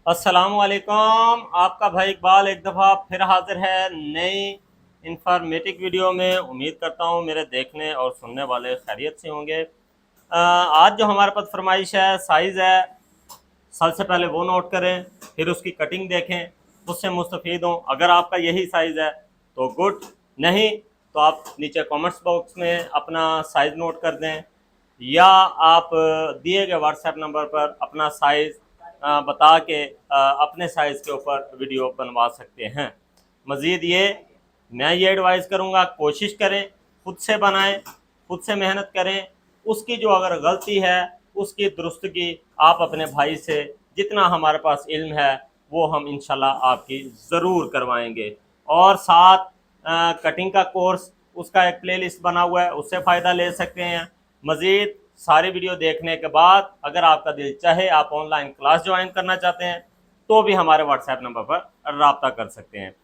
अस्सलामुअलैकुम। आपका भाई इकबाल एक दफ़ा फिर हाजिर है नई इंफॉर्मेटिव वीडियो में। उम्मीद करता हूँ मेरे देखने और सुनने वाले खैरियत से होंगे। आज जो हमारे पास फरमाइश है साइज़ है, सबसे पहले वो नोट करें, फिर उसकी कटिंग देखें, उससे मुस्तफ़ीद हों। अगर आपका यही साइज़ है तो गुड, नहीं तो आप नीचे कमेंट्स बॉक्स में अपना साइज़ नोट कर दें, या आप दिए गए व्हाट्सएप नंबर पर अपना साइज़ बता के अपने साइज़ के ऊपर वीडियो बनवा सकते हैं। मज़ीद मैं ये एडवाइस करूँगा, कोशिश करें खुद से बनाएं, खुद से मेहनत करें। उसकी जो अगर गलती है उसकी दुरुस्तगी आप अपने भाई से, जितना हमारे पास इल्म है वो हम इंशाल्लाह आपकी ज़रूर करवाएंगे। और साथ कटिंग का कोर्स, उसका एक प्लेलिस्ट बना हुआ है, उससे फ़ायदा ले सकते हैं। मज़ीद सारी वीडियो देखने के बाद अगर आपका दिल चाहे आप ऑनलाइन क्लास ज्वाइन करना चाहते हैं तो भी हमारे व्हाट्सएप नंबर पर रब्ता कर सकते हैं।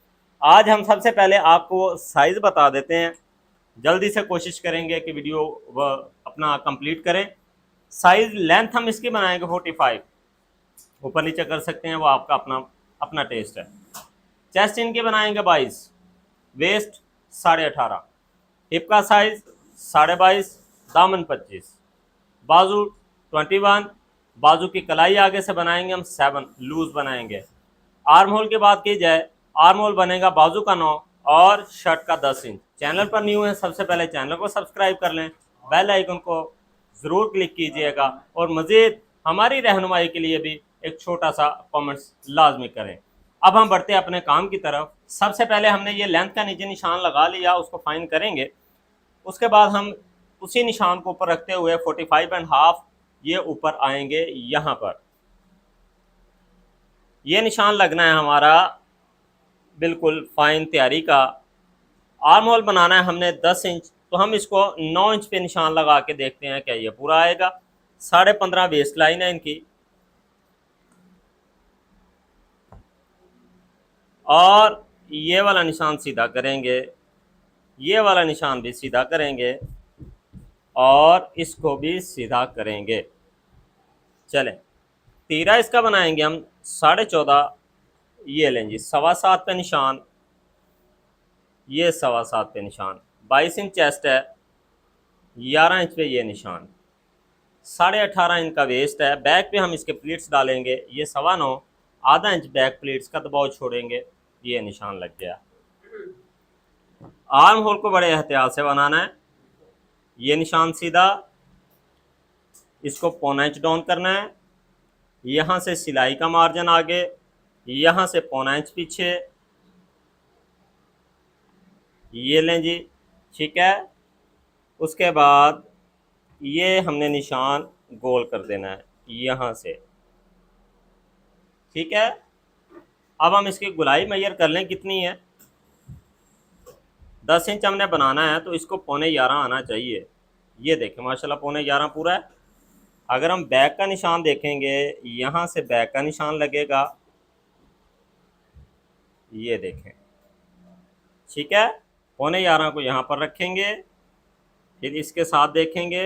आज हम सबसे पहले आपको साइज़ बता देते हैं, जल्दी से कोशिश करेंगे कि वीडियो अपना कंप्लीट करें। साइज़ लेंथ हम इसकी बनाएंगे 45, ऊपर नीचे कर सकते हैं, वो आपका अपना अपना टेस्ट है। चेस्ट इनके बनाएंगे 22, वेस्ट 18.5, हिप का साइज़ 22.5, दामन 25, बाजू 21, बाजू की कलाई आगे से बनाएंगे हम 7, लूज बनाएंगे। आर्म होल की बात की जाए, आर्म होल बनेगा बाजू का 9 और शर्ट का 10 इंच। चैनल पर न्यू है, सबसे पहले चैनल को सब्सक्राइब कर लें, बेल आइकन को ज़रूर क्लिक कीजिएगा और मज़ीद हमारी रहनुमाई के लिए भी एक छोटा सा कमेंट्स लाजमी करें। अब हम बढ़ते हैं अपने काम की तरफ। सबसे पहले हमने ये लेंथ का नीचे निशान लगा लिया, उसको फाइन करेंगे। उसके बाद हम उसी निशान को ऊपर रखते हुए 45.5 ये ऊपर आएंगे। यहाँ पर ये निशान लगना है हमारा बिल्कुल फाइन तैयारी का। आर्म होल बनाना है हमने 10 इंच, तो हम इसको 9 इंच पे निशान लगा के देखते हैं क्या ये पूरा आएगा। 15.5 वेस्ट लाइन है इनकी, और ये वाला निशान सीधा करेंगे, ये वाला निशान भी सीधा करेंगे और इसको भी सीधा करेंगे। चलें, तीरा इसका बनाएंगे हम 14.5, ये लें जी 7.25 पे निशान, ये 7.25 पे निशान। 22 इंच चेस्ट है, 11 इंच पे ये निशान, 18.5 इंच का वेस्ट है। बैक पे हम इसके प्लीट्स डालेंगे, ये 9.25, आधा इंच बैक प्लीट्स का दबाव छोड़ेंगे, ये निशान लग गया। आर्म होल को बड़े एहतियात से बनाना है। ये निशान सीधा, इसको 1.25 इंच डाउन करना है, यहाँ से सिलाई का मार्जिन आगे, यहाँ से 1.25 इंच पीछे, ये लें जी, ठीक है। उसके बाद ये हमने निशान गोल कर देना है यहाँ से, ठीक है। अब हम इसकी गुलाई मैयर कर लें कितनी है। 10 इंच हमने बनाना है तो इसको 11.25 आना चाहिए। ये देखें माशाल्लाह 11.25 पूरा है। अगर हम बैक का निशान देखेंगे, यहाँ से बैक का निशान लगेगा, ये देखें, ठीक है। 11.25 को यहाँ पर रखेंगे, फिर इसके साथ देखेंगे,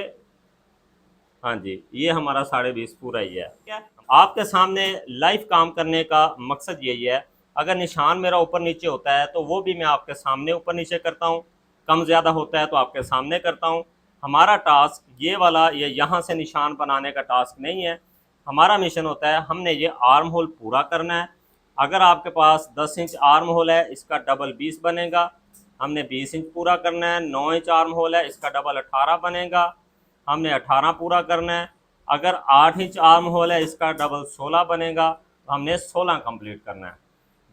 हाँ जी ये हमारा 20.5 पूरा ही है। क्या आपके सामने लाइव काम करने का मकसद यही है। अगर निशान मेरा ऊपर नीचे होता है तो वो भी मैं आपके सामने ऊपर नीचे करता हूँ, कम ज़्यादा होता है तो आपके सामने करता हूँ। हमारा टास्क ये वाला ये यहाँ से निशान बनाने का टास्क नहीं है। हमारा मिशन होता है हमने ये आर्म होल पूरा करना है। अगर आपके पास 10 इंच आर्म होल है, इसका डबल 20 बनेगा, हमने 20 इंच पूरा करना है। 9 इंच आर्म होल है, इसका डबल 18 बनेगा, हमने 18 पूरा करना है। अगर 8 इंच आर्म होल है, इसका डबल 16 बनेगा, तो हमने 16 कंप्लीट करना है।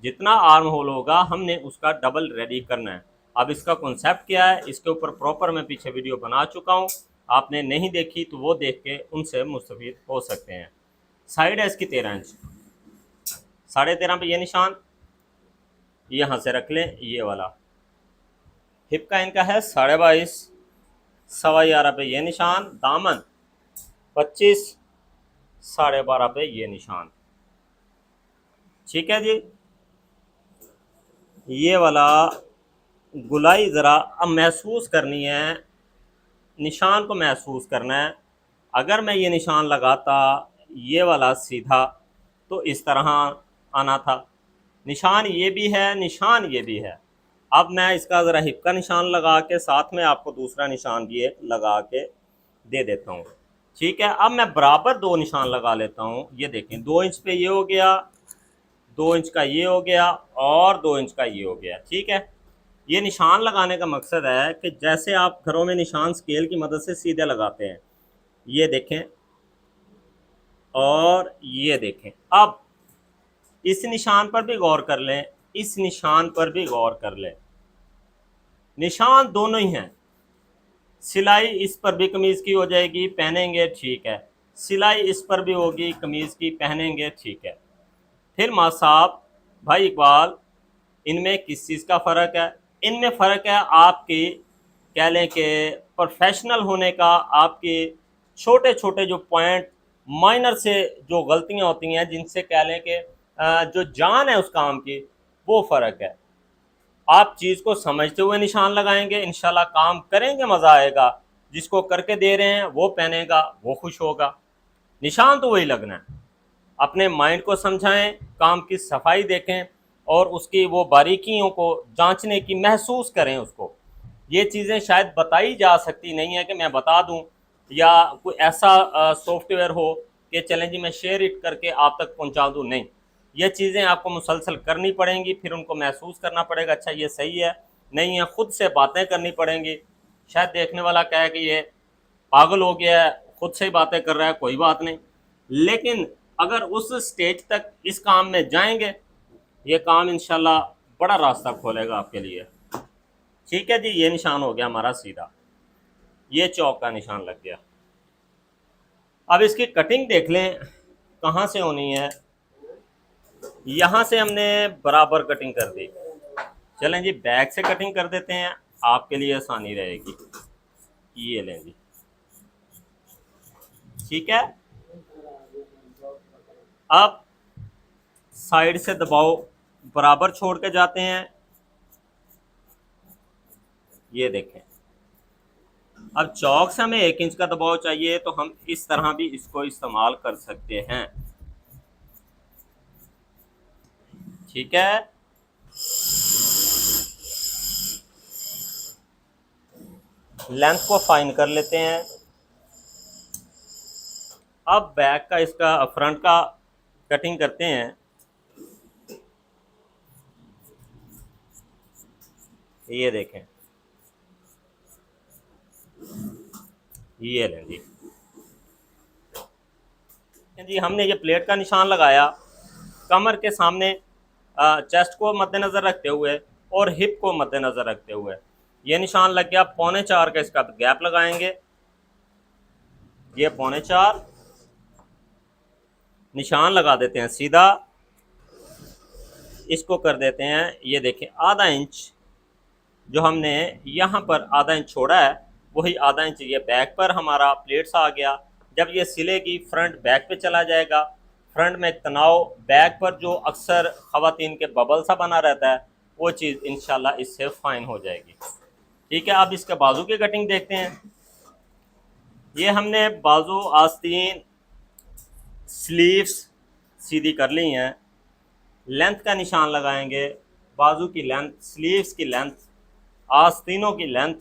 जितना आर्म होल होगा हमने उसका डबल रेडी करना है। अब इसका कॉन्सेप्ट क्या है, इसके ऊपर प्रॉपर मैं पीछे वीडियो बना चुका हूँ, आपने नहीं देखी तो वो देख के उनसे मुस्तफीद हो सकते हैं। साइड है इसकी 13 इंच, 13.5 पे ये निशान यहाँ से रख लें, ये वाला। हिप का इनका है 22.5, 11.25 पे ये निशान, दामन 25, 12.5 पे ये निशान, ठीक है जी। ये वाला गुलाई ज़रा अब महसूस करनी है, निशान को महसूस करना है। अगर मैं ये निशान लगाता ये वाला सीधा, तो इस तरह आना था। निशान ये भी है, निशान ये भी है। अब मैं इसका ज़रा हिप का निशान लगा के साथ में आपको दूसरा निशान भी एक लगा के दे देता हूँ। ठीक है, अब मैं बराबर दो निशान लगा लेता हूँ। ये देखें, 2 इंच पे ये हो गया, 2 इंच का ये हो गया और 2 इंच का ये हो गया। ठीक है, ये निशान लगाने का मकसद है कि जैसे आप घरों में निशान स्केल की मदद से सीधे लगाते हैं, ये देखें और ये देखें। अब इस निशान पर भी गौर कर लें, इस निशान पर भी गौर कर लें। निशान दोनों ही हैं। सिलाई इस पर भी कमीज़ की हो जाएगी, पहनेंगे ठीक है। सिलाई इस पर भी होगी कमीज़ की, पहनेंगे ठीक है। फिर माँ साहब, भाई इकबाल, इनमें किस चीज़ का फ़र्क है? इनमें फ़र्क है आपकी, कह लें कि प्रोफेशनल होने का, आपके छोटे छोटे जो पॉइंट, माइनर से जो गलतियां होती हैं, जिनसे कह लें कि जो जान है उस काम की, वो फ़र्क है। आप चीज़ को समझते हुए निशान लगाएंगे, इंशाल्लाह काम करेंगे, मज़ा आएगा। जिसको करके दे रहे हैं वो पहनेगा, वो खुश होगा। निशान तो वही लगना है। अपने माइंड को समझाएं, काम की सफाई देखें और उसकी वो बारीकियों को जांचने की, महसूस करें उसको। ये चीज़ें शायद बताई जा सकती नहीं है कि मैं बता दूं, या कोई ऐसा सॉफ्टवेयर हो कि चलें जी मैं शेयर इट करके आप तक पहुंचा दूं। नहीं, ये चीज़ें आपको मुसलसल करनी पड़ेंगी, फिर उनको महसूस करना पड़ेगा, अच्छा ये सही है नहीं है, ख़ुद से बातें करनी पड़ेंगी। शायद देखने वाला कहे कि ये पागल हो गया है, खुद से ही बातें कर रहा है, कोई बात नहीं। लेकिन अगर उस स्टेज तक इस काम में जाएंगे, ये काम इंशाल्लाह बड़ा रास्ता खोलेगा आपके लिए। ठीक है जी, ये निशान हो गया हमारा सीधा, ये चौक का निशान लग गया। अब इसकी कटिंग देख लें कहाँ से होनी है। यहाँ से हमने बराबर कटिंग कर दी। चलें जी बैक से कटिंग कर देते हैं, आपके लिए आसानी रहेगी। ये लें जी, ठीक है। अब साइड से दबाव बराबर छोड़ के जाते हैं, ये देखें। अब चौक से हमें 1 इंच का दबाव चाहिए, तो हम इस तरह भी इसको इस्तेमाल कर सकते हैं। ठीक है, लेंथ को फाइन कर लेते हैं। अब बैक का, इसका फ्रंट का कटिंग करते हैं। ये देखें, ये लें जी। जी हमने ये प्लेट का निशान लगाया कमर के सामने, चेस्ट को मद्देनज़र रखते हुए और हिप को मद्देनज़र रखते हुए। ये निशान लग गया। 4.25 का इसका गैप लगाएंगे, ये 4.25 निशान लगा देते हैं सीधा। इसको कर देते हैं, ये देखें, आधा इंच जो हमने यहाँ पर आधा इंच छोड़ा है, वही आधा इंच ये बैक पर हमारा प्लेट्स आ गया। जब ये सिलेगी फ्रंट बैक पे चला जाएगा। फ्रंट में तनाव, बैक पर जो अक्सर ख़वातीन के बबल सा बना रहता है, वो चीज़ इंशाल्लाह इससे फाइन हो जाएगी। ठीक है, अब इसके बाजू की कटिंग देखते हैं। ये हमने बाजू, आस्तीन, स्लीव्स सीधी कर ली हैं। लेंथ का निशान लगाएंगे, बाजू की लेंथ, स्लीव्स की लेंथ, आस्तीनों की लेंथ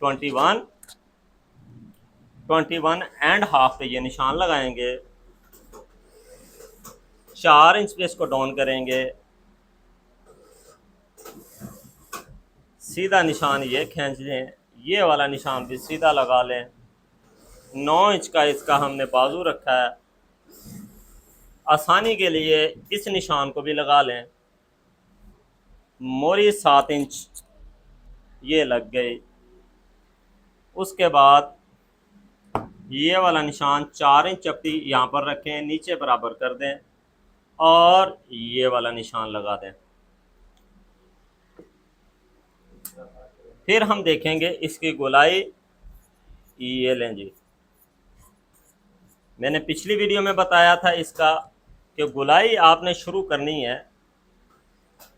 21.5 पे ये निशान लगाएंगे। 4 इंच पे इसको डाउन करेंगे। सीधा निशान ये खींच लें, ये वाला निशान भी सीधा लगा लें। 9 इंच का इसका हमने बाजू रखा है, आसानी के लिए इस निशान को भी लगा लें। मोरी 7 इंच ये लग गई। उसके बाद ये वाला निशान 4 इंच चपटी यहाँ पर रखें, नीचे बराबर कर दें और ये वाला निशान लगा दें। फिर हम देखेंगे इसकी गोलाई। ये लें जी, मैंने पिछली वीडियो में बताया था इसका कि गोलाई आपने शुरू करनी है,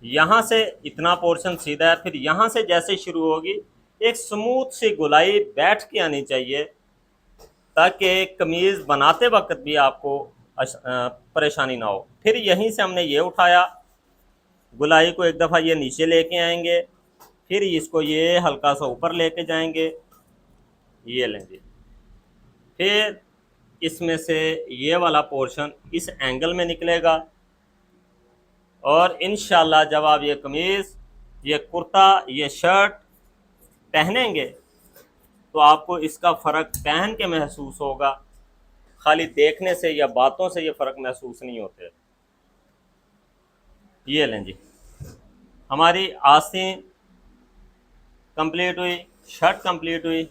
यहाँ से इतना पोर्शन सीधा है, फिर यहाँ से जैसे शुरू होगी एक स्मूथ सी गोलाई बैठ के आनी चाहिए, ताकि कमीज़ बनाते वक्त भी आपको परेशानी ना हो। फिर यहीं से हमने ये उठाया, गुलाई को एक दफ़ा ये नीचे लेके आएंगे, फिर इसको ये हल्का सा ऊपर लेके जाएंगे, ये लेंगे। फिर इसमें से ये वाला पोर्शन इस एंगल में निकलेगा और इंशाल्लाह जब आप ये कमीज़, ये कुर्ता, ये शर्ट पहनेंगे तो आपको इसका फ़र्क पहन के महसूस होगा, खाली देखने से या बातों से ये फ़र्क महसूस नहीं होते। ये लें जी, हमारी आस्तीन कंप्लीट हुई, शर्ट कंप्लीट हुई।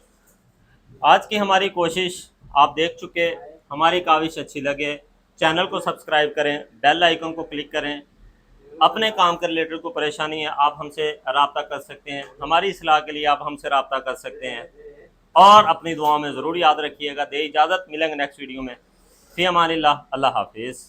आज की हमारी कोशिश आप देख चुके, हमारी काविश अच्छी लगे चैनल को सब्सक्राइब करें, बेल आइकन को क्लिक करें। अपने काम के रिलेटेड कोई परेशानी है आप हमसे रब्ता कर सकते हैं, हमारी इस्लाह के लिए आप हमसे रब्ता कर सकते हैं। और अपनी दुआओं में ज़रूर याद रखिएगा। दे इजाज़त, मिलेंगे नेक्स्ट वीडियो में। फ़ी अमानिल्लाह, अल्लाह हाफिज़।